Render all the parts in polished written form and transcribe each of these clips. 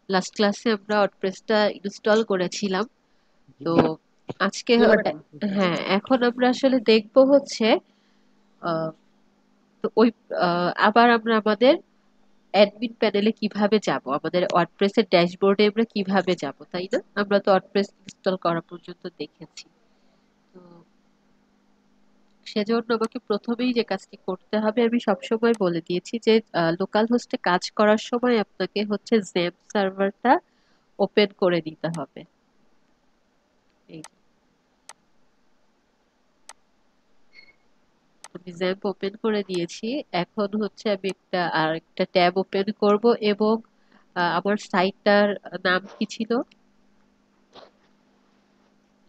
Last ক্লাসে আমরা ওয়ার্ডপ্রেসটা install করেছিলাম। তো আজকে হ্যাঁ, এখন আমরা আসলে দেখবো হচ্ছে আহ, তো ওই আবার আমরা আমাদের অ্যাডমিন প্যানেলে কিভাবে যাব, আমাদের ওয়ার্ডপ্রেসের ড্যাশবোর্ডে আমরা কিভাবে যাব, তাই না? আমরা তো ওয়ার্ডপ্রেস ইনস্টল করা পর্যন্ত দেখেছি। তো সেজন্য আমাকে প্রথমেই যে কাজটি করতে হবে, আমি সবসময় বলে দিয়েছি যে লোকাল হোস্টে কাজ করার সময় আপনাকে হচ্ছে জেম সার্ভারটা ওপেন করে দিতে হবে। এই যে, আমি জ্যাম্প ওপেন করে দিয়েছি। এখন হচ্ছে আমি একটা ট্যাব ওপেন করব এবং আমার সাইটটার নাম কি ছিল?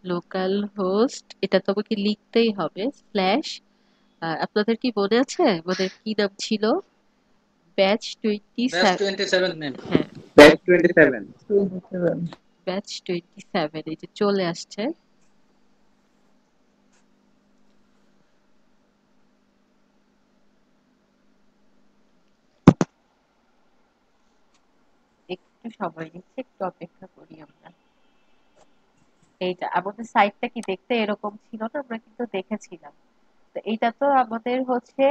লোকাল হোস্ট, এটা তো আমাকে লিখতেই হবে স্ল্যাশ, আপনাদের কি মনে আছে আমাদের কি নাম ছিল? Batch twenty batch 27 name. হ্যাঁ, ব্যাচ 27। 27। ব্যাচ 27 এই যে চলে আসছে। একটু সময় নিচ্ছে, একটু অপেক্ষা করি আমরা। এইটা আমাদের সাইটটা কি দেখতে এরকম ছিল না? আমরা কিন্তু দেখেছিলাম। তো এইটা তো আমাদের হচ্ছে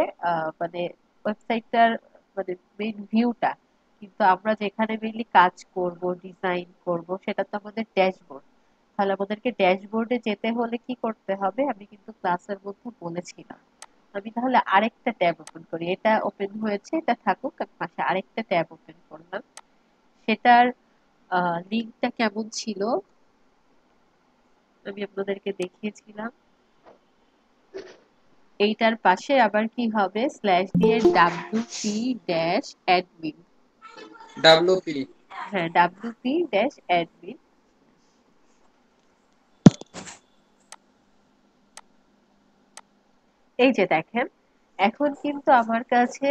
মানে ওয়েবসাইটটার মানে মেইন ভিউটা। কিন্তু আমরা যেখানে মেইনলি কাজ করব, ডিজাইন করব, সেটা তো আমাদের ড্যাশবোর্ড। তাহলে আমাদেরকে ড্যাশবোর্ডে যেতে হলে কি করতে হবে? আমি কিন্তু ক্লাসের মধ্যে বলেছিলাম। আমি তাহলে আরেকটা ট্যাব ওপেন করি। এটা ওপেন হয়েছে, এটা থাকুক। আমি পাশে আরেকটা ট্যাব ওপেন করলাম। সেটার লিঙ্কটা কেমন ছিল আমি আপনাদেরকে দেখিয়েছিলাম। এইটার পাশে আবার কি হবে? স্ল্যাশ দিয়ে wp ড্যাশ অ্যাডমিন। ডাব্লিউপি। হ্যাঁ, wp ড্যাশ অ্যাডমিন। এই যে দেখেন, এখন কিন্তু আমার কাছে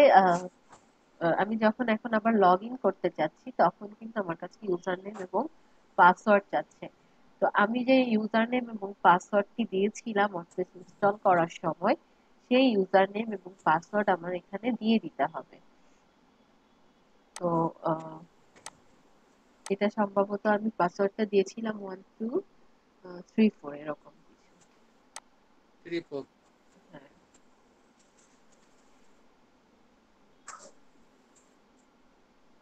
আমি যখন এখন আবার লগ ইন করতে চাচ্ছি, তখন কিন্তু আমার কাছে ইউজার নেম এবং পাসওয়ার্ড চাচ্ছে। তো আমি যে ইউজার নেম এবং পাসওয়ার্ডটি দিয়েছিলাম ওয়ার্ডপ্রেস ইনস্টল করার সময়, সেই ইউজার নেম এবং পাসওয়ার্ড আমার এখানে দিয়ে দিতে হবে। তো এটা সম্ভবত আমি পাসওয়ার্ডটা দিয়েছিলাম 1234 এরকম কিছু। 34। হ্যাঁ,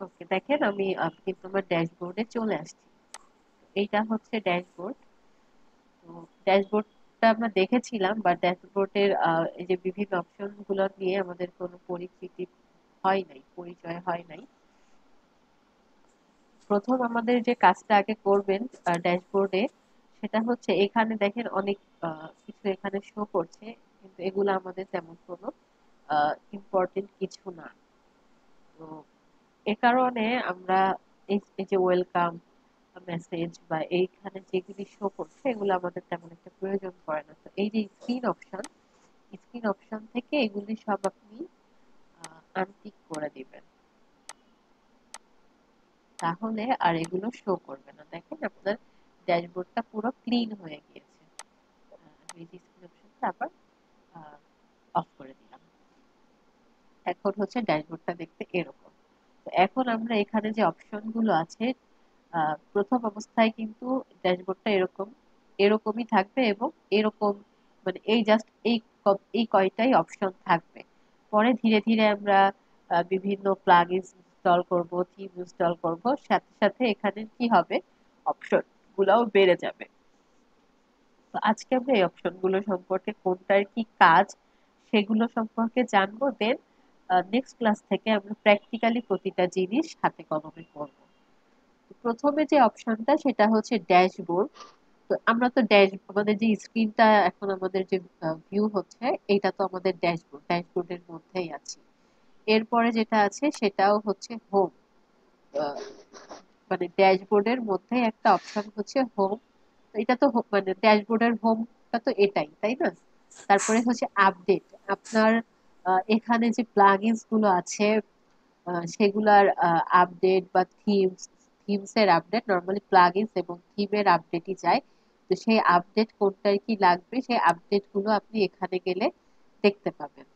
ওকে, দেখেন আমি কিন্তু আমার ড্যাশবোর্ডে চলে আসছি। এইটা হচ্ছে ড্যাশবোর্ড। তো ড্যাশবোর্ডটা আমরা দেখেছিলাম, বা ড্যাশবোর্ডের এই যে বিভিন্ন অপশন গুলো নিয়ে আমাদের কোনো পরিচয় হয় নাই। প্রথম আমাদের যে কাজটা আগে করবেন ড্যাশবোর্ডে, সেটা হচ্ছে এখানে দেখেন অনেক কিছু এখানে শো করছে, কিন্তু এগুলো আমাদের তেমন কোনো ইম্পর্টেন্ট কিছু না। তো এ কারণে আমরা এই যে ওয়েলকাম মেসেজ বা এইখানে যেগুলি শো করছে, এগুলো আমাদের তেমন একটা প্রয়োজন পড়ে না। তো এই যে স্ক্রিন অপশন থেকে এগুলি সব আপনি আনটিক করে দিবেন, তাহলে আর এগুলো শো করবে না। দেখেন আপনার ড্যাশবোর্ডটা পুরো ক্লিন হয়ে গিয়েছে। আমি এই স্ক্রিন অপশনটা আবার অফ করে দিলাম। এখন হচ্ছে ড্যাশবোর্ডটা দেখতে এরকম। তো এখন আমরা এখানে যে অপশন গুলো আছে, প্রথম অবস্থায় কিন্তু ড্যাশবোর্ডটা এরকমই থাকবে এবং এরকম, মানে এই জাস্ট এই কয়টাই অপশন থাকবে। পরে ধীরে ধীরে আমরা বিভিন্ন প্লাগইনস ইনস্টল করব, থিম ইনস্টল করব, সাথে সাথে এখানে কি হবে, অপশন গুলাও বেড়ে যাবে। তো আজকে আমরা এই অপশন গুলো সম্পর্কে, কোনটার কি কাজ সেগুলো সম্পর্কে জানবো। দেন নেক্সট ক্লাস থেকে আমরা প্র্যাকটিক্যালি প্রতিটা জিনিস হাতে কলমে করব। প্রথমে যে অপশনটা সেটা হচ্ছে ড্যাশবোর্ড। তো আমরা তো আমাদের যে স্ক্রিনটা এখন আমাদের যে ভিউ হচ্ছে, এটা তো আমাদের ড্যাশবোর্ডের মধ্যেই আছে। এরপরে যেটা আছে সেটাও হচ্ছে হোম। মানে ড্যাশবোর্ডের মধ্যে একটা অপশন হচ্ছে হোম। তো এটা তো মানে ড্যাশবোর্ডের হোমটা তো এটাই, তাই না? তারপরে হচ্ছে আপডেট। আপনার এখানে যে প্লাগইনস গুলো আছে, সেগুলার আপডেট বা থিমস এর আপডেট, নরমালি প্লাগইনস এবং থিমের আপডেটই যায়। তো সেই আপডেট কোনটার কি লাগবে, সেই আপডেট গুলো আপনি এখানে গেলে দেখতে পাবেন।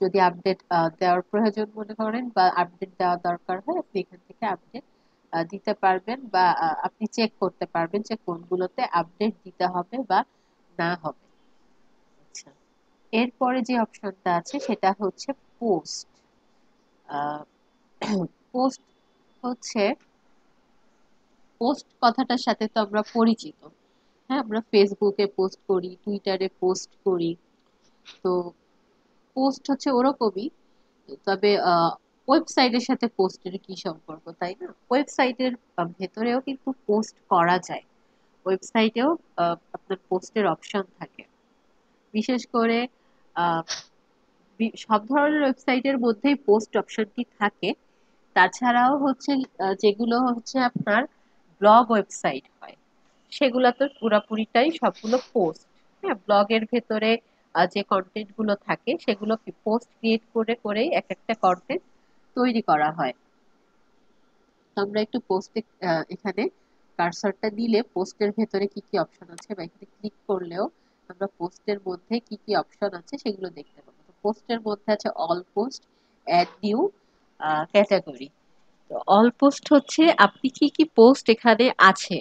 যদি আপডেট দেওয়ার প্রয়োজন মনে করেন বা আপডেট দেওয়ার দরকার হয়, আপনি এখান থেকে আপডেট দিতে পারবেন বা আপনি চেক করতে পারবেন যে কোনগুলোতে আপডেট দিতে হবে বা না হবে। আচ্ছা, এরপরে যে অপশনটা আছে সেটা হচ্ছে পোস্ট। পোস্ট হচ্ছে, পোস্ট কথাটার সাথে তো আমরা পরিচিত। হ্যাঁ, আমরা ফেসবুকে পোস্ট করি, টুইটারে পোস্ট করি। তো পোস্ট হচ্ছে ওরকমই, তবে ওয়েবসাইটের সাথে পোস্টের কি সম্পর্ক, তাই না? ওয়েবসাইটের ভেতরেও কিন্তু পোস্ট করা যায়। ওয়েবসাইটেও আপনার পোস্টের অপশন থাকে। বিশেষ করে আহ, সব ধরনের ওয়েবসাইটের মধ্যেই পোস্ট অপশনটি থাকে। তাছাড়াও হচ্ছে যেগুলো হচ্ছে আপনার ব্লগ ওয়েবসাইট হয়, সেগুলো তো পুরোপুরিটাই সবগুলো পোস্ট। হ্যাঁ, ব্লগের ভেতরে যে কন্টেন্ট গুলো থাকে সেগুলো পোস্ট ক্রিয়েট করে করেই এক একটা কন্টেন্ট তৈরি করা হয়। তো আমরা একটু পোস্টে এখানে কার্সরটা দিলে পোস্টের ভেতরে কি কি অপশন আছে বা এখানে ক্লিক করলেও আমরা পোস্টের মধ্যে কি কি অপশন আছে সেগুলো দেখতে পাবো। তো পোস্টের মধ্যে আছে all post, add new, category. তো অল পোস্ট হচ্ছে আপনি কি কি পোস্ট এখানে আছে,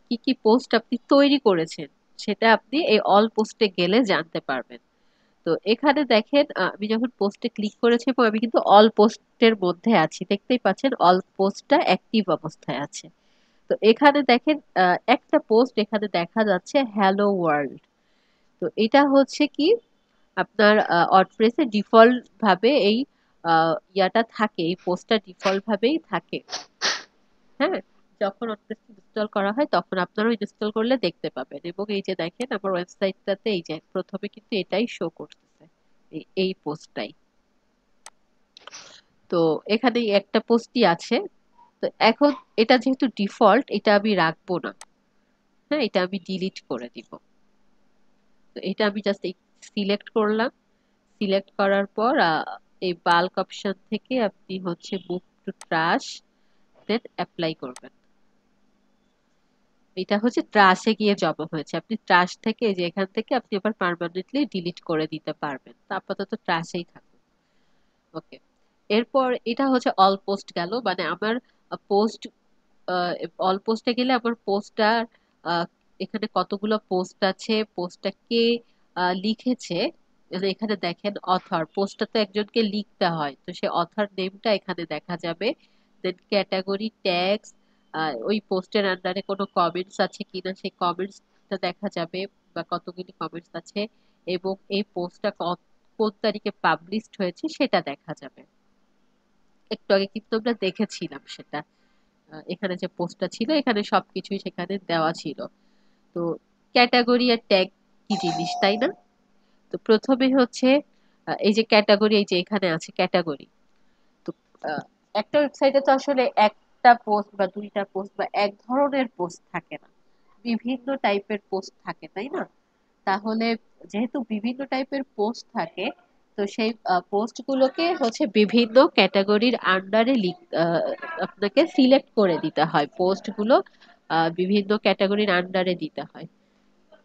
কি কি পোস্ট আপনি তৈরি করেছেন, সেটা আপনি এই অল পোস্টে গেলে জানতে পারবেন। তো এখানে দেখেন, আমি যখন পোস্টে ক্লিক করেছি এবং আমি কিন্তু অল পোস্টের মধ্যে আছি, দেখতেই পাচ্ছেন অল পোস্টটা অ্যাক্টিভ অবস্থায় আছে। তো এখানে দেখেন একটা পোস্ট এখানে দেখা যাচ্ছে হ্যালো ওয়ার্ল্ড। তো এটা হচ্ছে কি, আপনার ওয়ার্ডপ্রেসে ডিফল্ট ভাবে এই ইয়াটা থাকে, এই পোস্টটা ডিফল্ট ভাবেই থাকে। হ্যাঁ, যখন ওয়ার্ডপ্রেস ইনস্টল করা হয় তখন আপনারাও ইনস্টল করলে দেখতে পাবেন। এবং এই যে দেখেন আমার ওয়েবসাইটটাতে এই যে প্রথমে কিন্তু এটাই শো করতেছে, এই পোস্টটাই। তো এখানে এই একটা পোস্টই আছে। তো এখন এটা যেহেতু ডিফল্ট, এটা আমি রাখবো না। হ্যাঁ, এটা আমি ডিলিট করে দিব। তো এটা আমি জাস্ট সিলেক্ট করলাম। সিলেক্ট করার পর এই বাল্ক অপশন থেকে আপনি হচ্ছে move to trash, then apply করবেন। এটা হচ্ছে ট্রাশে গিয়ে জমা হয়েছে, আপনি ট্রাশ থেকে এই যে এখান থেকে আপনি আবার পার্মানেন্টলি ডিলিট করে দিতে পারবেন। তো আপাতত ট্রাশেই থাকুন। ওকে, এরপর এটা হচ্ছে অল পোস্ট গেল, মানে আমার পোস্ট, অল পোস্টে গেলে আমার পোস্টটা এখানে কতগুলো পোস্ট আছে, পোস্টটা কে লিখেছে, মানে এখানে দেখেন অথর, পোস্টটা তো একজনকে লিখতে হয়, তো সে অথর নেমটা এখানে দেখা যাবে। দেন ক্যাটাগরি, ট্যাগস, ওই পোস্টের আন্ডারে কোনো কমেন্টস আছে কিনা সেই কমেন্টসটা দেখা যাবে বা কতগুলি কমেন্টস আছে, এবং এই পোস্টটা কোন তারিখে পাবলিশড হয়েছে সেটা দেখা যাবে। একটু আগে কিন্তু আমরা দেখেছিলাম সেটা, এখানে যে পোস্টটা ছিল এখানে সবকিছুই সেখানে দেওয়া ছিল। তো ক্যাটাগরি আর ট্যাগ কি জিনিস, তাই না? তো প্রথমে হচ্ছে এই যে ক্যাটাগরি, এই যে এখানে আছে ক্যাটাগরি। তো আহ, একটা ওয়েবসাইটে তো আসলে একটা পোস্ট বা দুইটা পোস্ট বা এক ধরনের পোস্ট থাকে না, বিভিন্ন টাইপের পোস্ট থাকে, তাই না? তাহলে যেহেতু বিভিন্ন টাইপের পোস্ট থাকে, তো সেই পোস্ট গুলোকে হচ্ছে বিভিন্ন ক্যাটাগরির আন্ডারে আপনাকে সিলেক্ট করে দিতে হয়। পোস্ট গুলো বিভিন্ন ক্যাটাগরির আন্ডারে দিতে হয়।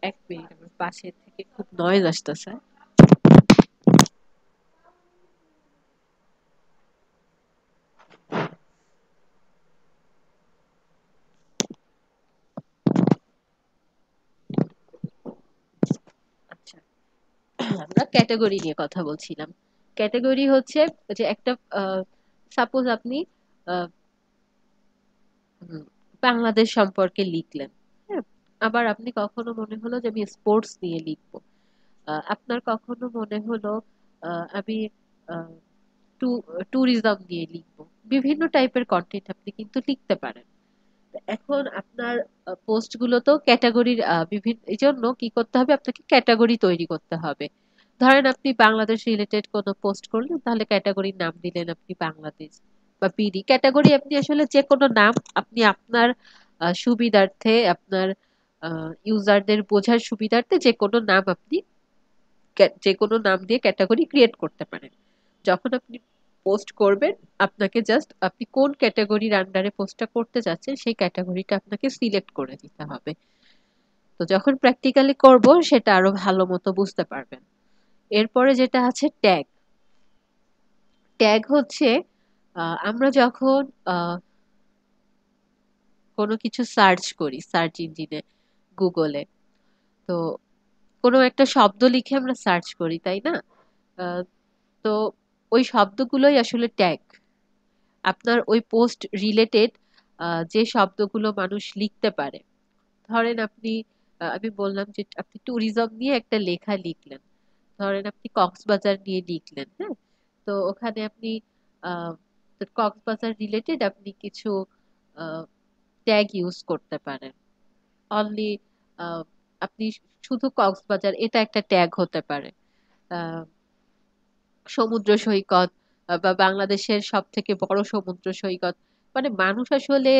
এক মিনিট, আমার পাশে থেকে খুব নয়েজ আসতেছে। আচ্ছা, আমরা ক্যাটাগরি নিয়ে কথা বলছিলাম। ক্যাটাগরি হচ্ছে যে একটা, সাপোজ আপনি আহ, বাংলাদেশ সম্পর্কে লিখলেন। হ্যাঁ, আবার আপনি কখনো মনে হলো যে আমি স্পোর্টস নিয়ে লিখবো। আপনার কখনো মনে হলো আমি ট্যুরিজম নিয়ে লিখবো। বিভিন্ন টাইপের কন্টেন্ট আপনি কিন্তু লিখতে পারেন। তো এখন আপনার পোস্ট গুলো তো ক্যাটাগরির বিভিন্ন, এই জন্য কি করতে হবে, আপনাকে ক্যাটাগরি তৈরি করতে হবে। ধরেন আপনি বাংলাদেশ রিলেটেড কোনো পোস্ট করলেন, তাহলে ক্যাটাগরির নাম দিলেন আপনি বাংলাদেশ বা বিডি। ক্যাটাগরি আপনি আসলে যে কোনো নাম আপনি আপনার সুবিধার্থে, আপনার ইউজারদের বোঝার সুবিধার্থে যে কোনো নাম আপনি যে কোনো নাম দিয়ে ক্যাটাগরি ক্রিয়েট করতে পারেন। যখন আপনি পোস্ট করবেন, আপনাকে জাস্ট আপনি কোন ক্যাটাগরির আন্ডারে পোস্টটা করতে যাচ্ছেন সেই ক্যাটাগরিটা আপনাকে সিলেক্ট করে দিতে হবে। তো যখন প্র্যাকটিক্যালি করব সেটা আরো ভালো মতো বুঝতে পারবেন। এরপরে যেটা আছে ট্যাগ। ট্যাগ হচ্ছে আমরা যখন কোনো কিছু সার্চ করি সার্চ ইঞ্জিনে, গুগলে, তো কোনো একটা শব্দ লিখে আমরা সার্চ করি, তাই না? আহ, তো ওই শব্দগুলোই আসলে ট্যাগ। আপনার ওই পোস্ট রিলেটেড যে শব্দগুলো মানুষ লিখতে পারে, ধরেন আপনি, আমি বললাম যে আপনি ট্যুরিজম নিয়ে একটা লেখা লিখলেন, ধরেন আপনি কক্সবাজার নিয়ে লিখলেন, হ্যাঁ, তো ওখানে আপনি আহ, তো কক্সবাজার রিলেটেড আপনি কিছু ট্যাগ ইউজ করতে পারেন। অনলি আপনি শুধু কক্সবাজার, এটা একটা ট্যাগ হতে পারে। আহ, সমুদ্র সৈকত, বা বাংলাদেশের সব থেকে বড় সমুদ্র সৈকত, মানে মানুষ আসলে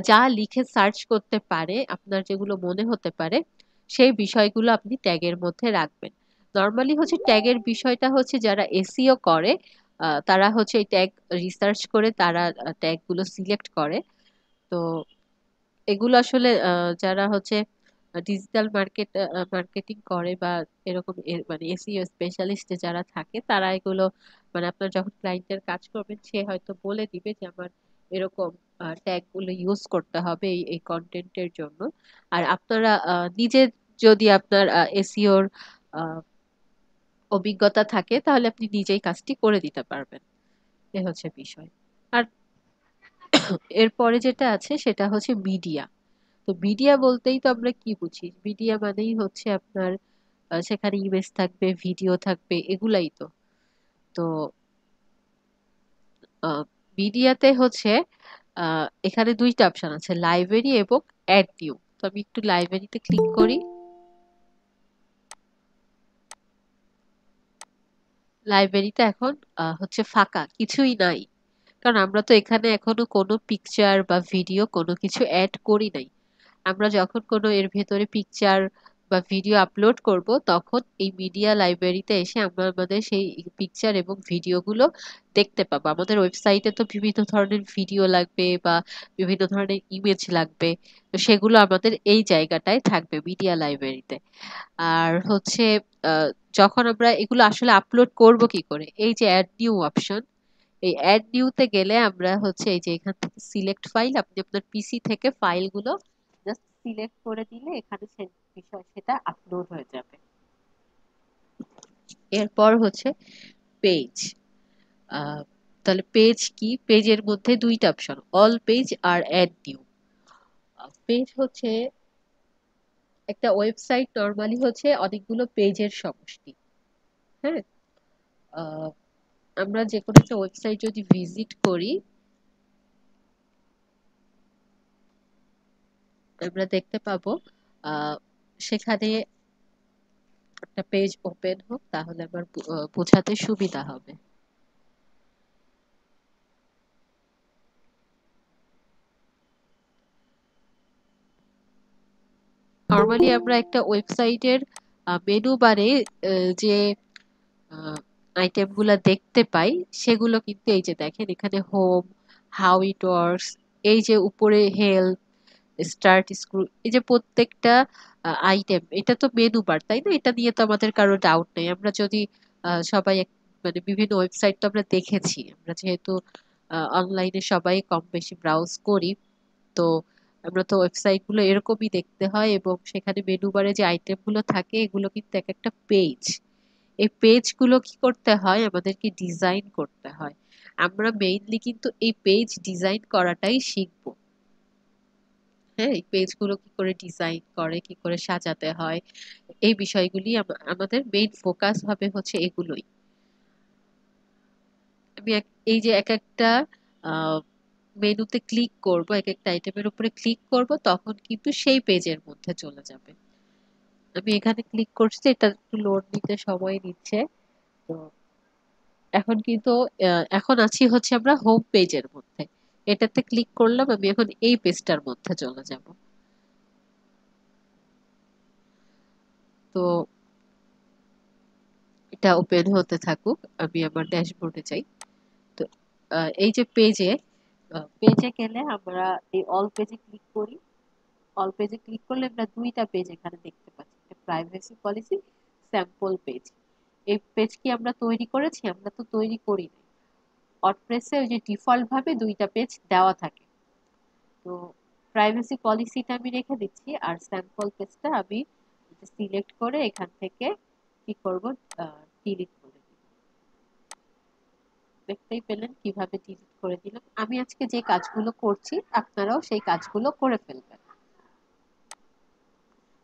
যা লিখে সার্চ করতে পারে, আপনার যেগুলো মনে হতে পারে সেই বিষয়গুলো আপনি ট্যাগের মধ্যে রাখবেন। নর্মালি হচ্ছে ট্যাগের বিষয়টা হচ্ছে যারা এসইও করে, তারা হচ্ছে এই ট্যাগ রিসার্চ করে তারা ট্যাগ গুলো সিলেক্ট করে। তো এগুলো আসলে যারা হচ্ছে ডিজিটাল মার্কেটিং করে বা এরকম মানে এসইও স্পেশালিস্ট যারা থাকে, তারা এগুলো মানে আপনার যখন ক্লায়েন্টের কাজ করবেন সে হয়তো বলে দিবে যে আমার এরকম ট্যাগ গুলো ইউজ করতে হবে এই এই কন্টেন্টের জন্য। আর আপনারা নিজে যদি আপনার এসইওর অভিজ্ঞতা থাকে তাহলে আপনি নিজেই কাজটি করে দিতে পারবেন। এ হচ্ছে বিষয়। আর এরপরে যেটা আছে সেটা হচ্ছে মিডিয়া। তো মিডিয়া বলতেই তো আমরা কি বুঝি? মিডিয়া মানেই হচ্ছে আপনার সেখানে ইমেজ থাকবে, ভিডিও থাকবে, এগুলাই তো। তো মিডিয়াতে হচ্ছে এখানে দুইটা অপশন আছে, লাইব্রেরি এবং অ্যাড নিউ। তো আমি একটু লাইব্রেরিতে ক্লিক করি। লাইব্রেরিতে এখন হচ্ছে ফাঁকা, কিছুই নাই, কারণ আমরা তো এখানে এখনো কোনো পিকচার বা ভিডিও কোনো কিছু অ্যাড করি নাই। আমরা যখন কোনো এর ভেতরে পিকচার বা ভিডিও আপলোড করব, তখন এই মিডিয়া লাইব্রেরিতে এসে আমরা আমাদের সেই পিকচার এবং ভিডিওগুলো দেখতে পাবো। আমাদের ওয়েবসাইটে তো বিভিন্ন ধরনের ভিডিও লাগবে বা বিভিন্ন ধরনের ইমেজ লাগবে, তো সেগুলো আমাদের এই জায়গাটায় থাকবে মিডিয়া লাইব্রেরিতে। আর হচ্ছে আহ, যখন আমরা এগুলো আসলে আপলোড করব কি করে, এই যে অ্যাড নিউ অপশন, এই অ্যাড নিউতে গেলে আমরা হচ্ছে এই যে এখান থেকে সিলেক্ট ফাইল, আপনি আপনার পিসি থেকে ফাইলগুলো জাস্ট সিলেক্ট করে দিলে এখানে সে বিষয় সেটা আপলোড হয়ে যাবে। এরপর হচ্ছে পেজ। তাহলে পেজ কি? পেজের মধ্যে দুইটা অপশন, অল পেজ আর অ্যাড নিউ। পেজ হচ্ছে একটা ওয়েবসাইট, নরমালি হচ্ছে অনেকগুলো পেজের সমষ্টি। হ্যাঁ, আহ, আমরা যে কোনো একটা ওয়েবসাইট যদি ভিজিট করি, আমরা দেখতে পাবো আহ, সেখানে একটা পেজ ওপেন হোক, তাহলে আমার বোঝাতে সুবিধা হবে। নর্মালি আমরা একটা ওয়েবসাইটের মেনু বারে যে আইটেম গুলা দেখতে পাই, সেগুলো কিন্তু এই যে দেখেন এখানে হোম, হাউ ইট ওয়ার্কস, এই যে উপরে হেল্প, স্টার্ট স্ক্রু, এই যে প্রত্যেকটা আইটেম, এটা তো মেনু বার, তাই না? এটা নিয়ে তো আমাদের কারো ডাউট নেই। আমরা যদি সবাই মানে বিভিন্ন ওয়েবসাইট তো আমরা দেখেছি, আমরা যেহেতু অনলাইনে সবাই কম বেশি ব্রাউজ করি, তো আমরা তো ওয়েবসাইট গুলো এরকমই দেখতে হয়, এবং সেখানে মেনু বারে যে আইটেম গুলো থাকে এগুলো কিন্তু এক একটা পেজ। এই পেজ গুলো কি করতে হয়, আমাদেরকে ডিজাইন করতে হয়। আমরা মেইনলি কিন্তু এই পেজ ডিজাইন করাটাই শিখবো। হ্যাঁ, এই পেজ গুলো কি করে ডিজাইন করে, কি করে সাজাতে হয়, এই বিষয়গুলি আমাদের মেইন ফোকাস হবে হচ্ছে এগুলোই। আমি এই যে এক একটা মেনুতে ক্লিক করব, এক একটা আইটেমের উপরে ক্লিক করব, তখন কিন্তু সেই পেজের মধ্যে চলে যাবে। আমি এখানে ক্লিক করছি, এটা একটু লোড নিতে সময় নিচ্ছে। তো এখন কিন্তু এখন আছি হচ্ছে আমরা হোম পেজের মধ্যে। এটাতে ক্লিক করলাম, আমি এখন এই পেজটার মধ্যে চলে যাব। তো এটা ওপেন হতে থাকুক, আমি আমার ড্যাশবোর্ডে যাই। তো এই যে পেজে, পেজে গেলে আমরা এই অল পেজে ক্লিক করি। অল পেজে ক্লিক করলে আমরা দুইটা পেজ এখানে দেখতে পাচ্ছি, একটা প্রাইভেসি পলিসি, স্যাম্পল পেজ। এই পেজ কি আমরা তৈরি করেছি? আমরা তো তৈরি করি নাই। ওয়ার্ডপ্রেসে ওই যে ডিফল্ট ভাবে দুইটা পেজ দেওয়া থাকে। তো প্রাইভেসি পলিসিটা আমি রেখে দিচ্ছি, আর স্যাম্পল পেজটা আমি সিলেক্ট করে এখান থেকে কি করব, ডিলিট করে দিব। দেখতেই পেলেন কিভাবে ডিলিট করে দিলাম। আমি আজকে যে কাজগুলো করছি আপনারাও সেই কাজগুলো করে ফেলবেন।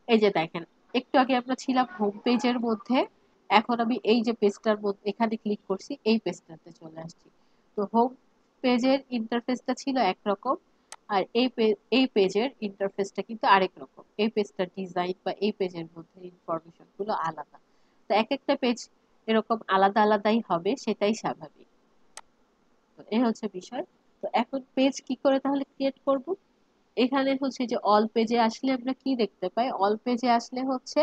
এই যে দেখেন, একটু আগে আমরা ছিলাম হোম পেজের মধ্যে, এখন আমি এই যে পেজটার মধ্যে এখানে ক্লিক করছি, এই পেজটাতে চলে আসছি। তো হোম পেজের ইন্টারফেসটা ছিল একরকম, আর এই পেজের ইন্টারফেসটা কিন্তু আরেক রকম। এই পেজটার ডিজাইন বা এই পেজের মধ্যে ইনফরমেশন গুলো আলাদা। তো এক একটা পেজ এরকম আলাদা আলাদাই হবে, সেটাই স্বাভাবিক। তো এই হচ্ছে বিষয়। তো এখন পেজ কি করে তাহলে ক্রিয়েট করব? এখানে হচ্ছে যে অল পেজে আসলে আমরা কি দেখতে পাই, অল পেজে আসলে হচ্ছে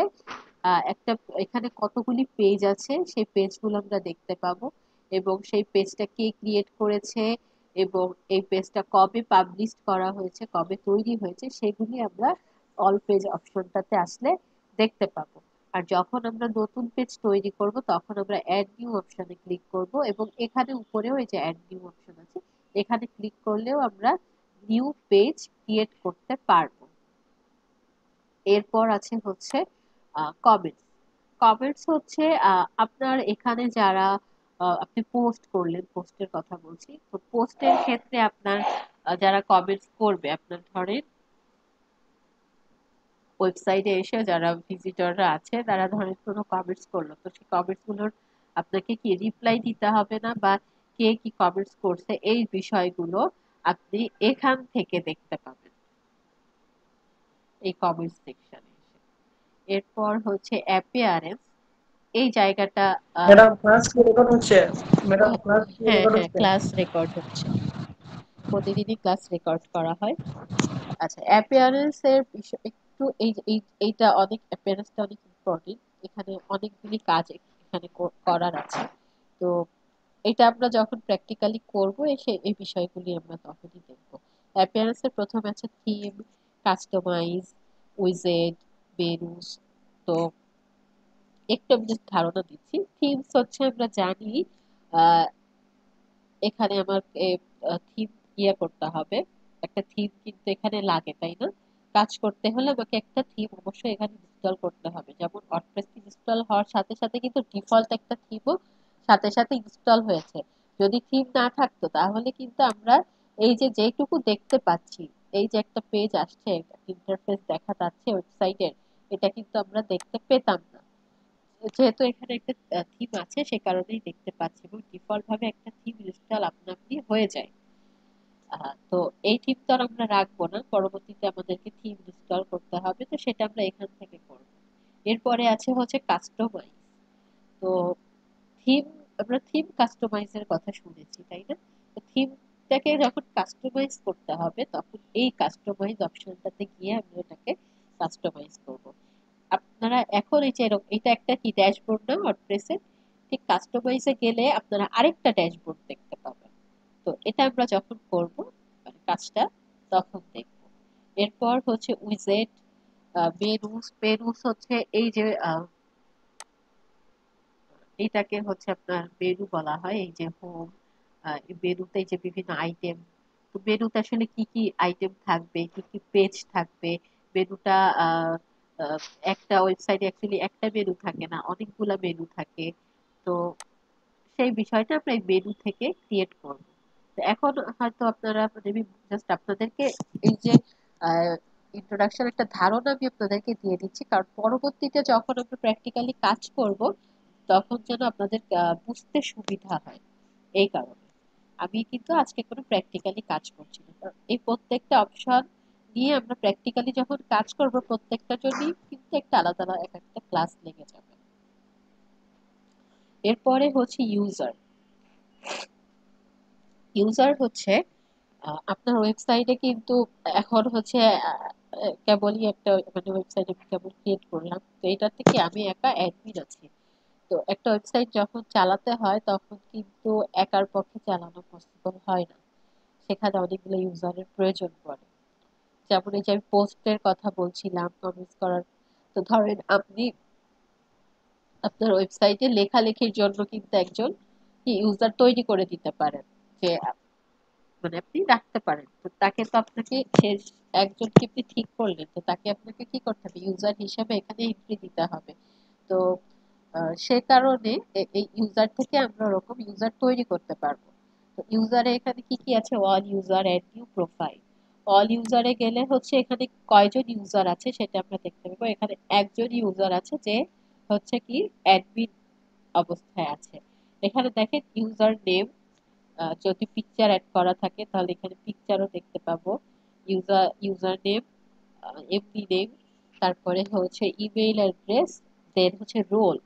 একটা এখানে কতগুলি পেজ আছে সেই পেজগুলো আমরা দেখতে পাবো, এবং সেই পেজটা কে ক্রিয়েট করেছে এবং এই পেজটা কবে পাবলিশ করা হয়েছে, কবে তৈরি হয়েছে, সেগুলি আমরা অল পেজ অপশনটাতে আসলে দেখতে পাবো। আর যখন আমরা নতুন পেজ তৈরি করব তখন আমরা অ্যাড নিউ অপশনে ক্লিক করব, এবং এখানে উপরেও এই যে অ্যাড নিউ অপশন আছে, এখানে ক্লিক করলেও আমরা নিউ পেজ ক্রিয়েট করতে পারবো। এরপর আছে হচ্ছে কমেন্টস। কমেন্টস হচ্ছে আপনার এখানে যারা আপনি পোস্ট করলেন, পোস্টের কথা বলছি, তো পোস্টের ক্ষেত্রে আপনার যারা কমেন্টস করবে, আপনার ধরেন ওয়েবসাইটে এসে যারা ভিজিটররা আছে তারা ধরেন কোনো কমেন্টস করলো, তো সেই কমেন্টস গুলোর আপনাকে কি রিপ্লাই দিতে হবে না, বা কে কি কমেন্টস করছে এই বিষয়গুলো আপনি এখান থেকে দেখতে পাবেন এই কমেন্টস সেকশনে এসে। এরপর হচ্ছে অ্যাপিয়ারেন্স, এই জায়গাটা ম্যাডাম ক্লাস কি রেকর্ড হচ্ছে? ম্যাডাম হ্যাঁ, ক্লাস কি হ্যাঁ, রেকর্ড হ্যাঁ, হচ্ছে? ক্লাস রেকর্ড হচ্ছে, প্রতিদিনই ক্লাস রেকর্ড করা হয়। আচ্ছা, অ্যাপিয়ারেন্স এর বিষয় একটু এইটা অনেক, অ্যাপিয়ারেন্সটা অনেক ইম্পর্টেন্ট। এখানে অনেকগুলি কাজ এখানে করার আছে। তো এটা আমরা যখন প্র্যাকটিক্যালি করব এসে এই বিষয়গুলি আমরা তখনই দেখব। অ্যাপিয়ারেন্স এর প্রথমে আছে থিম, কাস্টমাইজ, উইজেট, মেনুস। তো একটু আমি just ধারণা দিচ্ছি। থিমস হচ্ছে আমরা জানি আহ, এখানে আমার থিম করতে হবে, একটা থিম কিন্তু এখানে লাগে, তাই না? কাজ করতে হলে আমাকে একটা থিম অবশ্যই এখানে ইনস্টল করতে হবে। যেমন ওয়ার্ডপ্রেস ইনস্টল হওয়ার সাথে সাথে কিন্তু ডিফল্ট একটা থিমও সাথে সাথে ইনস্টল হয়েছে। যদি থিম না থাকতো তাহলে কিন্তু আমরা এই যে যেটুকু দেখতে পাচ্ছি, এই যে একটা পেজ আসছে, ইন্টারফেস দেখা যাচ্ছে ওয়েবসাইটের, এটা কিন্তু আমরা দেখতে পেতাম না। যেহেতু এখানে একটা থিম আছে সে কারণেই দেখতে পাচ্ছি, এবং ডিফল্ট ভাবে একটা থিম ইনস্টল আপনা আপনি হয়ে যায়। তো এই থিম তো আর আমরা রাখবো না, পরবর্তীতে আমাদেরকে থিম ইনস্টল করতে হবে, তো সেটা আমরা এখান থেকে করব। এরপরে আছে হচ্ছে কাস্টমাইজ। তো থিম, আমরা থিম কাস্টমাইজের কথা শুনেছি, তাই না? তো থিমটাকে যখন কাস্টমাইজ করতে হবে তখন এই কাস্টমাইজ অপশনটাতে গিয়ে আমরা এটাকে কাস্টমাইজ করব। আপনারা এখন এই যে এটা একটা কি ড্যাশবোর্ড না ওয়ার্ডপ্রেসে, ঠিক কাস্টমাইজে গেলে আপনারা আরেকটা ড্যাশবোর্ড দেখতে পাবেন। তো এটা আমরা যখন করব মানে কাজটা তখন দেখব। এরপর হচ্ছে উইজেট, মেনুস। মেনুস হচ্ছে এই যে এটাকে হচ্ছে আপনার মেনু বলা হয়, এই যে হোম, মেনুতে যে বিভিন্ন আইটেম, তো মেনুতে আসলে কি কি আইটেম থাকবে, কি কি পেজ থাকবে, মেনুটা আহ, আহ, একটা ওয়েবসাইটে অ্যাকচুয়ালি একটা মেনু থাকে না, অনেকগুলা মেনু থাকে। তো সেই বিষয়টা আমরা এই মেনু থেকে ক্রিয়েট করব। তো এখন হয়তো আপনারা মানে আমি জাস্ট আপনাদেরকে এই যে ইন্ট্রোডাকশন একটা ধারণা আমি আপনাদেরকে দিয়ে দিচ্ছি, কারণ পরবর্তীতে যখন আমরা প্র্যাকটিক্যালি কাজ করব তখন যেন আপনাদের বুঝতে সুবিধা হয়। এই কারণে আমি কিন্তু আজকে কোনো প্র্যাকটিক্যালি কাজ করছি না, কারণ এই প্রত্যেকটা অপশন নিয়ে আমরা প্র্যাকটিক্যালি যখন কাজ করব প্রত্যেকটার জন্যই কিন্তু একটা আলাদা আলাদা এক একটা ক্লাস লেগে যাবে। এরপরে হচ্ছে ইউজার। ইউজার হচ্ছে আপনার ওয়েবসাইটে কিন্তু এখন হচ্ছে কেবলই একটা মানে ওয়েবসাইট আমি কেবল ক্রিয়েট করলাম, তো এটা থেকে আমি একা অ্যাডমিন আছি। তো একটা ওয়েবসাইট যখন চালাতে হয় তখন কিন্তু একার পক্ষে চালানো পসিবল হয় না, সেখানে অনেকগুলো ইউজারের প্রয়োজন পড়ে। যেমন এই যে আমি পোস্টের কথা বলছিলাম, কমেন্টস করার, তো ধরেন আপনি আপনার ওয়েবসাইটে লেখালেখির জন্য কিন্তু একজন ইউজার তৈরি করে দিতে পারেন, যে মানে আপনি রাখতে পারেন। তো তাকে তো আপনাকে সে একজনকে আপনি ঠিক করলেন, তো তাকে আপনাকে কি করতে হবে, ইউজার হিসেবে এখানে এন্ট্রি দিতে হবে। তো সে কারণে এই ইউজার থেকে আমরা ওরকম ইউজার তৈরি করতে পারবো। তো ইউজারে এখানে কি কি আছে, all user, add new profile. All ইউজারে গেলে হচ্ছে এখানে কয়জন ইউজার আছে সেটা আমরা দেখতে পাবো। এখানে একজন ইউজার আছে যে হচ্ছে কি অ্যাডমিন অবস্থায় আছে। এখানে দেখেন ইউজার নেম, যদি পিকচার অ্যাড করা থাকে তাহলে এখানে পিকচারও দেখতে পাবো। ইউজার নেম, এমপি নেম, তারপরে হচ্ছে ইমেইল অ্যাড্রেস, দেন হচ্ছে রোল,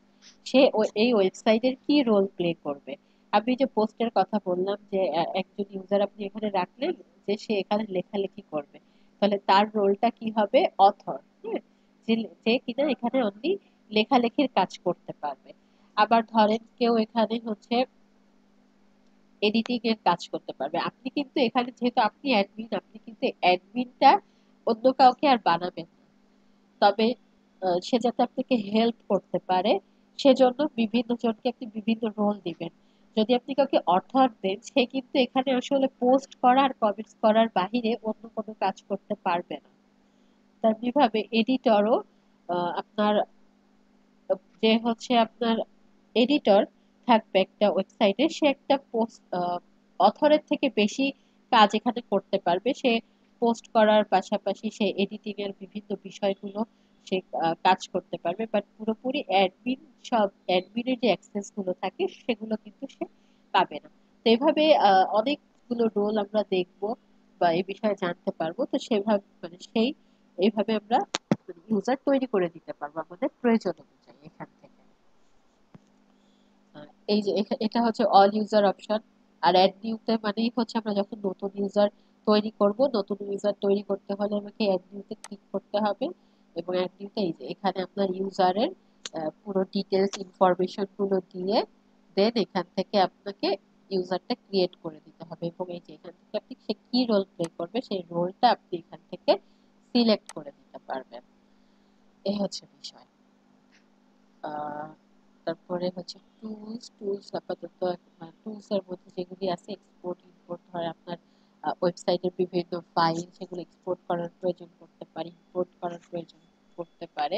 সে এই ওয়েবসাইটের কি রোল প্লে করবে। আমি যে পোস্টের কথা বললাম যে একজন ইউজার আপনি এখানে রাখলেন যে সে এখানে লেখালেখি করবে, তাহলে তার রোলটা কি হবে, অথর। হ্যাঁ, যে যে কিনা এখানে অনলি লেখালেখির কাজ করতে পারবে। আবার ধরেন কেউ এখানে হচ্ছে এডিটিং এর কাজ করতে পারবে। আপনি কিন্তু এখানে যেহেতু আপনি অ্যাডমিন, আপনি কিন্তু অ্যাডমিনটা অন্য কাউকে আর বানাবেন না। তবে সে যাতে আপনাকে হেল্প করতে পারে সেজন্য বিভিন্ন জনকে আপনি বিভিন্ন রোল দিবেন। যদি আপনি কাউকে অথর দেন, সে কিন্তু এখানে আসলে পোস্ট করা আর কমেন্টস করার বাহিরে অন্য কোনো কাজ করতে পারবে না। তেমনি ভাবে এডিটরও আপনার যে হচ্ছে আপনার এডিটর থাকবে একটা ওয়েবসাইটে, সে একটা পোস্ট অথরের থেকে বেশি কাজ এখানে করতে পারবে। সে পোস্ট করার পাশাপাশি সে এডিটিং এর বিভিন্ন বিষয়গুলো সে কাজ করতে পারবে, বাট পুরোপুরি অ্যাডমিন, সব অ্যাডমিনের যে অ্যাক্সেস গুলো থাকে সেগুলো কিন্তু সে পাবে না। তো এভাবে অনেকগুলো রোল আমরা দেখবো বা এই বিষয়ে জানতে পারবো। তো সেভাবে মানে এইভাবে আমরা ইউজার তৈরি করে দিতে পারবো আমাদের প্রয়োজন অনুযায়ী এখান থেকে। এই যে এটা হচ্ছে অল ইউজার অপশন। আর অ্যাড নিউতে মানেই হচ্ছে আমরা যখন নতুন ইউজার তৈরি করব, নতুন ইউজার তৈরি করতে হলে আমাকে অ্যাড নিউতে ক্লিক করতে হবে। এবং অ্যাড নিউতে এই যে এখানে আপনার ইউজারের পুরো ডিটেলস ইনফরমেশন গুলো দিয়ে দেন এখান থেকে আপনাকে ইউজারটা ক্রিয়েট করে দিতে হবে। এবং এই যে এখান থেকে আপনি সে কি রোল প্লে করবে সেই রোলটা আপনি এখান থেকে সিলেক্ট করে দিতে পারবেন। এই হচ্ছে বিষয়। আহ, তারপরে হচ্ছে টুলস আপাতত টুলস এর মধ্যে যেগুলি আছে, এক্সপোর্ট ইম্পোর্ট, ধরে আপনার ওয়েবসাইটের বিভিন্ন ফাইল সেগুলো এক্সপোর্ট করার প্রয়োজন পড়তে পারে, ইম্পোর্ট করার প্রয়োজন পড়তে পারে,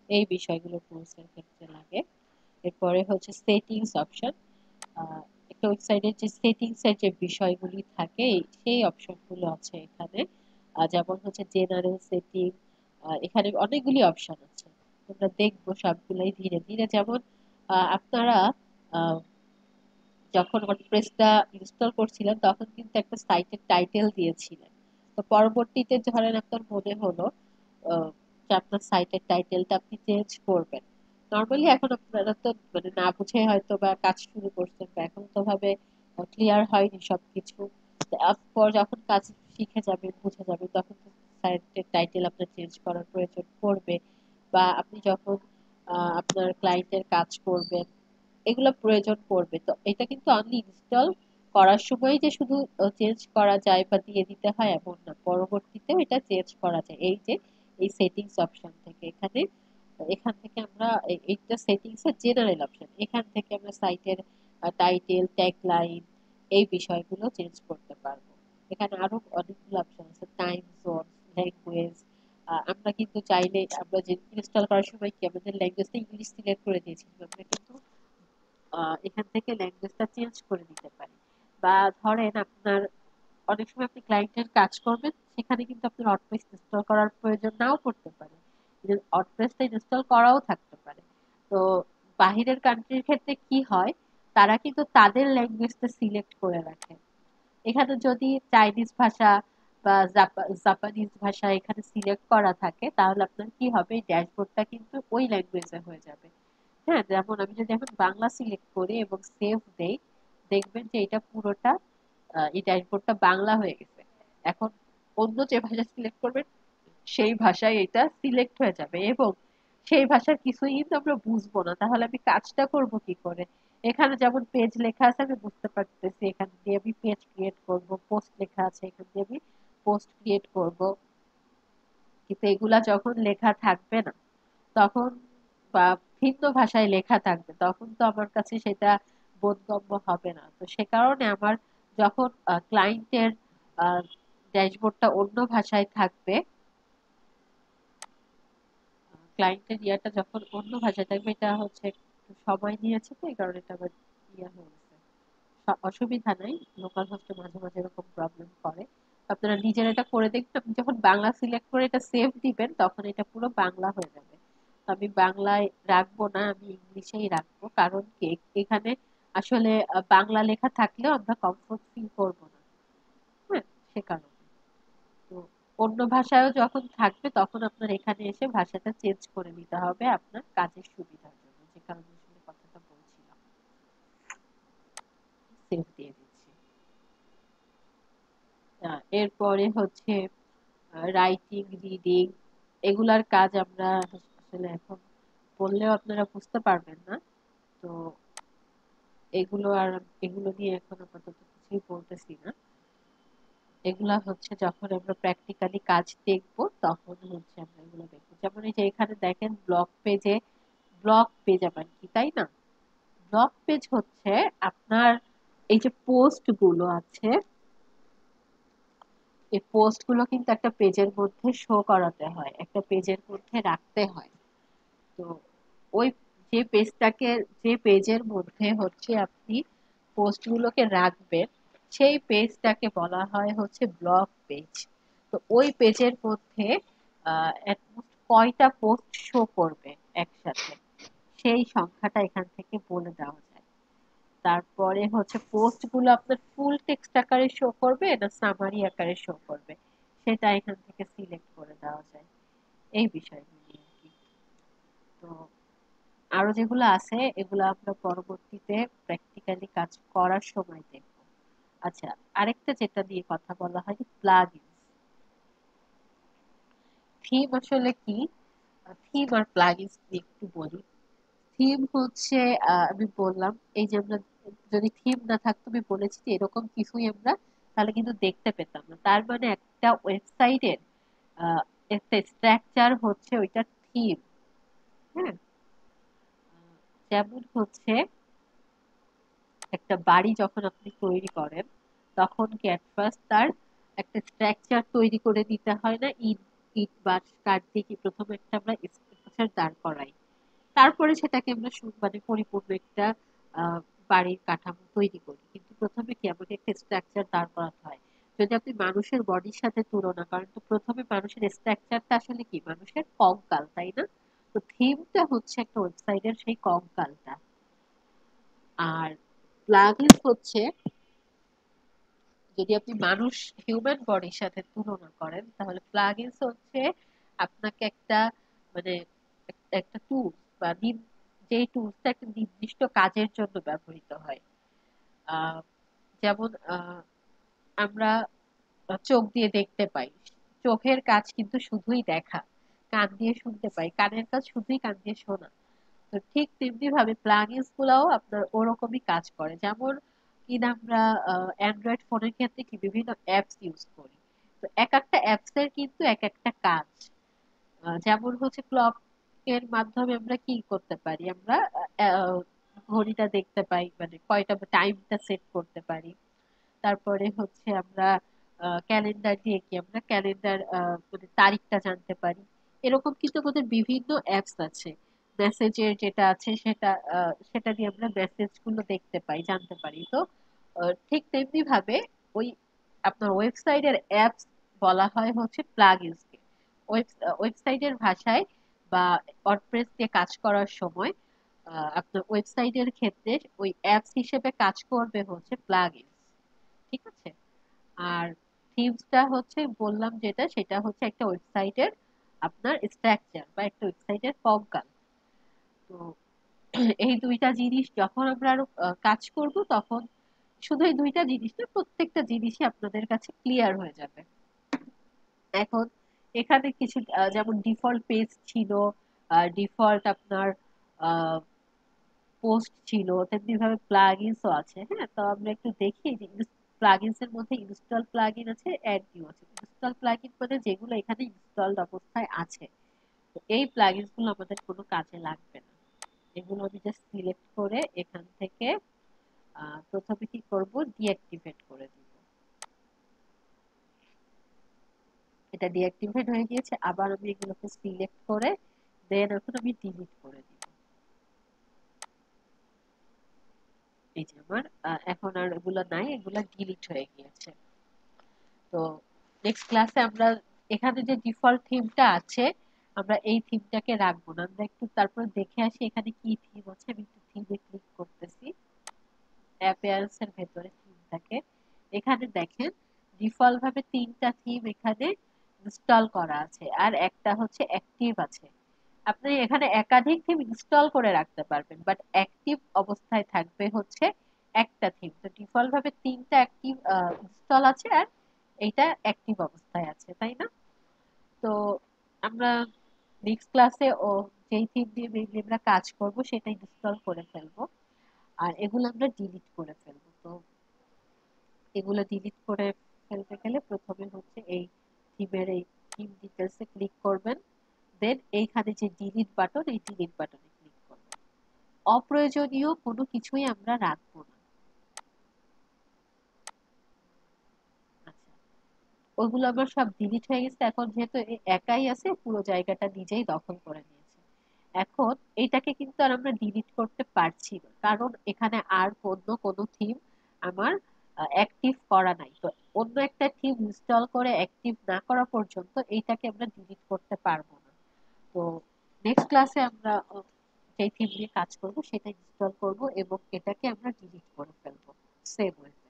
এই বিষয়গুলো টুলস এর ক্ষেত্রে লাগে। এরপরে হচ্ছে সেটিংস অপশন। একটা ওয়েবসাইটের যে সেটিংস এর যে বিষয়গুলি থাকে সেই অপশনগুলো আছে এখানে। যেমন হচ্ছে জেনারেল সেটিং, এখানে অনেকগুলি অপশন আছে, আমরা দেখবো সবগুলাই ধীরে ধীরে। যেমন আপনারা আহ, যখন ওয়ার্ডপ্রেসটা ইনস্টল করছিলেন তখন কিন্তু একটা সাইটের টাইটেল দিয়েছিলেন। তো পরবর্তীতে ধরেন আপনার মনে হলো যে আপনার সাইটের টাইটেলটা আপনি চেঞ্জ করবেন। নর্মালি এখন আপনারা তো মানে না বুঝে হয়তো বা কাজ শুরু করছেন, বা এখন তো ভাবে ক্লিয়ার হয়নি সবকিছু। তারপর যখন কাজ শিখে যাবেন, বুঝে যাবেন, তখন তো সাইটের টাইটেল আপনার চেঞ্জ করার প্রয়োজন পড়বে। বা আপনি যখন আপনার ক্লায়েন্টের কাজ করবেন, এগুলো প্রয়োজন পড়বে। তো এটা কিন্তু অনলি ইনস্টল করার সময় যে শুধু চেঞ্জ করা যায় বা দিয়ে দিতে হয় এমন না, পরবর্তীতেও এটা চেঞ্জ করা যায়। এই যে এই সেটিংস অপশন থেকে এখান থেকে আমরা এইটা সেটিংস এর জেনারেল অপশন, এখান থেকে আমরা সাইটের টাইটেল, ট্যাগলাইন, এই বিষয়গুলো চেঞ্জ করতে পারবো। এখানে আরো অনেকগুলো অপশন আছে, টাইম জোন, ল্যাঙ্গুয়েজ। আমরা কিন্তু চাইলে আমরা যে ইনস্টল করার সময় কি আমাদের ল্যাঙ্গুয়েজটা ইংলিশ সিলেক্ট করে দিয়েছিলাম, আমরা কিন্তু এখান থেকে ল্যাঙ্গুয়েজটা চেঞ্জ করে দিতে পারি। বা ধরেন আপনার অনেক সময় আপনি ক্লায়েন্টের কাজ করবেন, সেখানে কিন্তু আপনার ওয়ার্ডপ্রেস ইনস্টল করার প্রয়োজন নাও পড়তে পারে, ওয়ার্ডপ্রেসটা ইনস্টল করাও থাকতে পারে। তো বাহিরের কান্ট্রির ক্ষেত্রে কি হয়, তারা কিন্তু তাদের ল্যাঙ্গুয়েজটা সিলেক্ট করে রাখে। এখানে যদি চাইনিজ ভাষা বা জাপানিজ ভাষা এখানে সিলেক্ট করা থাকে, তাহলে আপনার কি হবে, ড্যাশবোর্ডটা কিন্তু ওই ল্যাঙ্গুয়েজে হয়ে যাবে। হ্যাঁ, যেমন আমি যদি এখন বাংলা সিলেক্ট করি এবং সেভ দেই, দেখবেন যে এটা পুরোটা এই ড্যাশবোর্ডটা বাংলা হয়ে গেছে। এখন অন্য যে ভাষা সিলেক্ট করবেন সেই ভাষায় এটা সিলেক্ট হয়ে যাবে, এবং সেই ভাষার কিছুই কিন্তু আমরা বুঝবো না। তাহলে আমি কাজটা করব কি করে? এখানে যেমন পেজ লেখা আছে আমি বুঝতে পারতেছি, এখান দিয়ে আমি পেজ ক্রিয়েট করব, পোস্ট লেখা আছে এখান দিয়ে আমি পোস্ট ক্রিয়েট করব। কিন্তু এগুলা যখন লেখা থাকবে না তখন, বা ভিন্ন ভাষায় লেখা থাকবে তখন তো আমার কাছে সেটা বোধগম্য হবে না। তো সে কারণে আমার যখন ক্লায়েন্টের ড্যাশবোর্ডটা অন্য ভাষায় থাকবে, ক্লায়েন্টের ইয়াটা যখন অন্য ভাষায় থাকবে, এটা হচ্ছে একটু সময় নিয়েছে, তো এই কারণে এটা আবার ইয়া হয়ে গেছে। অসুবিধা নাই, লোকাল হোস্টে মাঝে মাঝে এরকম প্রবলেম করে। আপনারা নিজেরা এটা করে দেখবেন, আপনি যখন বাংলা সিলেক্ট করে এটা সেভ দিবেন তখন এটা পুরো বাংলা হয়ে যাবে। তো আমি বাংলায় রাখবো না, আমি ইংলিশেই রাখবো, কারণ কি এখানে আসলে বাংলা লেখা থাকলেও আমরা কমফোর্ট ফিল করবো না। হ্যাঁ, সে কারণে। তো অন্য ভাষায়ও যখন থাকবে তখন আপনার এখানে এসে ভাষাটা চেঞ্জ করে নিতে হবে আপনার কাজের সুবিধার জন্য, যে কারণে আসলে কথাটা বলছিলাম। সেভ দিয়ে দিচ্ছি। এরপরে হচ্ছে রাইটিং, রিডিং, এগুলার কাজ আমরা আসলে এখন বললেও আপনারা বুঝতে পারবেন না। তো এগুলো নিয়ে এখন আপাতত কিছুই বলতেছি না। এগুলা হচ্ছে যখন আমরা প্র্যাকটিক্যালি কাজ দেখব তখন হচ্ছে আমরা এগুলো দেখবো। যেমন এই যে এখানে দেখেন ব্লগ পেজ আবার কি, তাই না? ব্লগ পেজ হচ্ছে আপনার এই যে পোস্ট গুলো আছে, এই পোস্ট গুলো কিন্তু একটা পেজের মধ্যে শো করাতে হয়, একটা পেজের মধ্যে রাখতে হয়। তো ওই যে পেজের মধ্যে হচ্ছে আপনি পোস্ট গুলোকে রাখবেন, সেই পেজটাকে বলা হয় হচ্ছে ব্লগ পেজ। তো ওই পেজের মধ্যে কয়টা পোস্ট শো করবে একসাথে, সেই সংখ্যাটা এখান থেকে বলে দেওয়া যায়। তারপরে হচ্ছে পোস্ট গুলো আপনার ফুল টেক্সট আকারে শো করবে না সামারি আকারে শো করবে, সেটা এখান থেকে সিলেক্ট করে দেওয়া যায়। এই বিষয়গুলো আর কি। তো আরো যেগুলো আছে এগুলো আমরা পরবর্তীতে প্র্যাকটিক্যালি কাজ করার সময় দেখব। আচ্ছা, আরেকটা যেটা দিয়ে কথা বলা হয়, প্লাগইনস। থিম আসলে কি? থিম আর প্লাগইনস নিয়ে একটু বলি। থিম হচ্ছে আমি বললাম, এই যে আমরা যদি থিম না থাকতো, আমি বলেছি যে এরকম কিছুই আমরা তাহলে কিন্তু দেখতে পেতাম না। তার মানে একটা ওয়েবসাইটের একটা স্ট্রাকচার হচ্ছে ওইটা থিম। হ্যাঁ, যেমন হচ্ছে একটা বাড়ি যখন আপনি তৈরি করেন তখন কি অ্যাট ফার্স্ট তার একটা স্ট্রাকচার তৈরি করে দিতে হয় না? ইট ইট বাঁশ কাঠ দিয়ে কি প্রথমে একটা আমরা স্ট্রাকচার দাঁড় করাই, তারপরে সেটাকে আমরা মানে পরিপূর্ণ একটা আহ, বাড়ির কাঠামো তৈরি করি। কিন্তু প্রথমে কি আমাকে একটা স্ট্রাকচার দাঁড় করাতে হয়। যদি আপনি মানুষের বডির সাথে তুলনা করেন, তো প্রথমে মানুষের স্ট্রাকচারটা আসলে কি মানুষের কঙ্কাল, তাই না? তো থিমটা হচ্ছে একটা ওয়েবসাইটের সেই কঙ্কালটা। আর প্লাগইনস হচ্ছে, যদি আপনি মানুষ হিউম্যান বডির সাথে তুলনা করেন, তাহলে প্লাগইনস হচ্ছে আপনাকে একটা মানে একটা টুল বা যে টুলসটা একটা নির্দিষ্ট কাজের জন্য ব্যবহৃত হয়। আহ, যেমন আমরা চোখ দিয়ে দেখতে পাই, চোখের কাজ কিন্তু শুধুই দেখা। কান দিয়ে শুনতে পাই, কানের কাজ শুধুই কান দিয়ে শোনা। তো ঠিক তেমনি ভাবে প্লাগইনস গুলাও আপনার ওরকমই কাজ করে। যেমন কিনা আমরা অ্যান্ড্রয়েড ফোনের ক্ষেত্রে কি বিভিন্ন অ্যাপস ইউজ করি, তো এক একটা অ্যাপস এর কিন্তু এক একটা কাজ। যেমন হচ্ছে ক্লক এর মাধ্যমে আমরা কি করতে পারি, আমরা আহ, ঘড়িটা দেখতে পাই, মানে কয়টা টাইমটা সেট করতে পারি। তারপরে হচ্ছে আমরা ক্যালেন্ডার দিয়ে কি আমরা ক্যালেন্ডার মানে তারিখটা জানতে পারি। এরকম কিন্তু আমাদের বিভিন্ন অ্যাপস আছে। মেসেজের যেটা আছে সেটা দিয়ে আমরা মেসেজ গুলো দেখতে পাই, জানতে পারি। তো ঠিক তেমনি ভাবে ওই আপনার ওয়েবসাইটের অ্যাপস বলা হয় হচ্ছে প্লাগইনস কে। ওয়েবসাইটের ভাষায় বা ওয়ার্ডপ্রেস দিয়ে কাজ করার সময় আপনার ওয়েবসাইটের ক্ষেত্রে ওই অ্যাপস হিসেবে কাজ করবে হচ্ছে প্লাগইনস। ঠিক আছে? আর থিমসটা হচ্ছে বললাম যেটা, সেটা হচ্ছে একটা ওয়েবসাইটের আপনার স্ট্রাকচার বা একটা ওয়েবসাইটের কঙ্কাল। তো এই দুইটা জিনিস যখন আমরা আরো কাজ করব তখন শুধু এই দুইটা জিনিস না, প্রত্যেকটা জিনিসই আপনাদের কাছে ক্লিয়ার হয়ে যাবে। এখন এখানে কিছু যেমন ডিফল্ট পেজ ছিল, ডিফল্ট আপনার পোস্ট ছিল, তেমনি ভাবে প্লাগইনসও আছে। হ্যাঁ, তো আমরা একটু দেখি যে প্লাগইনস এর মধ্যে ইনস্টল প্লাগইন আছে, অ্যাড নিউ আছে। ইনস্টল প্লাগইন মানে যেগুলো এখানে ইনস্টলড অবস্থায় আছে। তো এই প্লাগইনস গুলো আমাদের কোনো কাজে লাগবে না। এগুলো আমি জাস্ট সিলেক্ট করে এখান থেকে প্রথমে কি করব, ডিঅ্যাক্টিভেট করে দিব। এটা ডিঅ্যাক্টিভেট হয়ে গিয়েছে। আবার আমি এগুলোকে সিলেক্ট করে দেন এখন আমি ডিলিট করে দিব। এই যে আমার এখন আর এগুলো নাই, এগুলো ডিলিট হয়ে গিয়েছে। তো নেক্সট ক্লাসে আমরা এখানে যে ডিফল্ট থিমটা আছে আমরা এই থিমটাকে রাখবো না, আমরা একটু তারপর দেখে আসি এখানে কি থিম আছে। আমি একটু থিমে ক্লিক করতেছি, অ্যাপিয়ারেন্স এর ভেতরে থিম থাকে। এখানে দেখেন ডিফল্ট ভাবে 3টা থিম এখানে ইনস্টল করা আছে আর একটা হচ্ছে অ্যাক্টিভ আছে। আপনি এখানে একাধিক থিম ইনস্টল করে রাখতে পারবেন, বাট অ্যাক্টিভ অবস্থায় থাকবে হচ্ছে একটা থিম। তো ডিফল্ট ভাবে 3টা অ্যাক্টিভ ইনস্টল আছে আর এইটা অ্যাক্টিভ অবস্থায় আছে, তাই না? তো আমরা নেক্সট ক্লাসে ও যেই থিম দিয়ে মেইনলি আমরা কাজ করব সেটা ইনস্টল করে ফেলবো আর এগুলো আমরা ডিলিট করে ফেলবো। তো এগুলো ডিলিট করে ফেলতে গেলে প্রথমে হচ্ছে এই থিমের এই থিম ডিটেলসে ক্লিক করবেন, দেন এইখানে যে ডিলিট বাটন, এই ডিলিট বাটনে ক্লিক করবেন। অপ্রয়োজনীয় কোনো কিছুই আমরা রাখবো না। আচ্ছা, ওগুলো আমার সব ডিলিট হয়ে গেছে। এখন যেহেতু একাই আছে পুরো জায়গাটা নিজেই দখল করে নিয়েছে। এখন এটাকে কিন্তু আর আমরা ডিলিট করতে পারছি না, কারণ এখানে আর কোনো থিম আমার অ্যাক্টিভ করা নাই। তো অন্য একটা থিম ইনস্টল করে অ্যাক্টিভ না করা পর্যন্ত এইটাকে আমরা ডিলিট করতে পারবো না। তো নেক্সট ক্লাসে আমরা যেই থিম নিয়ে কাজ করব সেটা ইনস্টল করব এবং এটাকে আমরা ডিলিট করে ফেলবো সেভ ওয়েতে।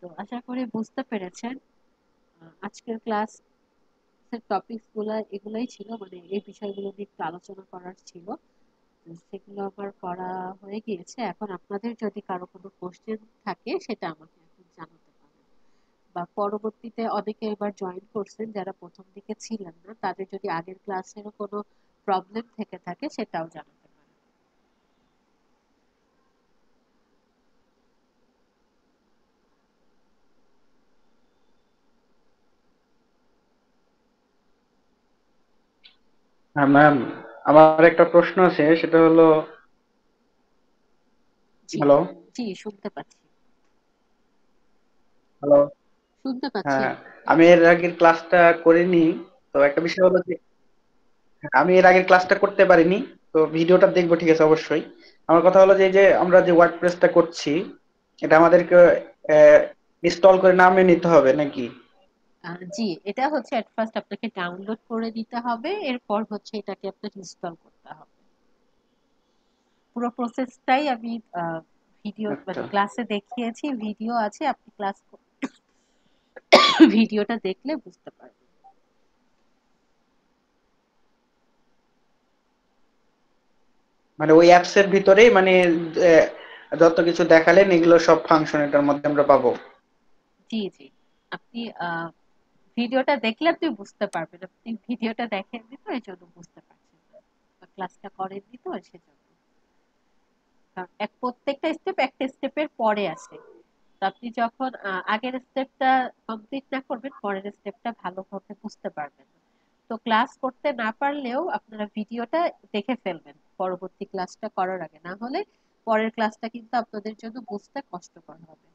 তো আশা করি বুঝতে পেরেছেন। আজকের ক্লাস টপিকস গুলা এগুলাই ছিল, মানে এই বিষয়গুলো নিয়ে একটু আলোচনা করার ছিল। তো সেগুলো আমার করা হয়ে গিয়েছে। এখন আপনাদের যদি কারো কোনো কোশ্চেন থাকে সেটা আমাকে এখন জানাতে পারেন, বা পরবর্তীতে অনেকে এবার জয়েন করছেন যারা প্রথম দিকে ছিলেন না, তাদের যদি আগের ক্লাসেরও কোনো প্রবলেম থেকে থাকে সেটাও জানাতে পারেন। হ্যাঁ ম্যাম, আমার একটা প্রশ্ন আছে, সেটা হলো জি হ্যালো জি, শুনতে পাচ্ছি, হ্যালো। শুনতে পাচ্ছি হ্যাঁ, আমি। আমি এর আগের ক্লাসটা করিনি। তো একটা বিষয় হলো যে আমি এর আগের ক্লাসটা করতে পারিনি। তো ভিডিওটা দেখবো, ঠিক আছে অবশ্যই। আমার কথা হলো যে এই যে আমরা যে ওয়ার্ডপ্রেসটা করছি, এটা আমাদেরকে ইনস্টল করে নামিয়ে নিতে হবে নাকি? জি, এটা হচ্ছে এট ফার্স্ট আপনাকে ডাউনলোড করে দিতে হবে, এরপর হচ্ছে এটাকে আপনাকে ইনস্টল করতে হবে। পুরো প্রসেসটাই আমি ভিডিও আচ্ছা, মানে ক্লাসে দেখিয়েছি, ভিডিও আছে, আপনি ক্লাস ভিডিওটা দেখলে বুঝতে পারবেন। মানে ওই অ্যাপস এর ভিতরেই মানে আহ, যত কিছু দেখালেন এগুলো সব ফাংশন এটার মধ্যে আমরা পাবো। জি জি, আপনি ভিডিওটা দেখলে আপনি বুঝতে পারবেন। আপনি ভিডিওটা দেখেননি তো এই জন্য বুঝতে পারছেন না, বা ক্লাসটা করেননি তো সেজন্য। কারণ প্রত্যেকটা স্টেপ একটা স্টেপের পরে আসে। তো আপনি যখন আগের স্টেপটা কমপ্লিট না করবেন পরের স্টেপটা ভালোভাবে বুঝতে পারবেন না। তো ক্লাস করতে না পারলেও আপনারা ভিডিওটা দেখে ফেলবেন পরবর্তী ক্লাসটা করার আগে, না হলে পরের ক্লাসটা কিন্তু আপনাদের জন্য বুঝতে কষ্টকর হবে।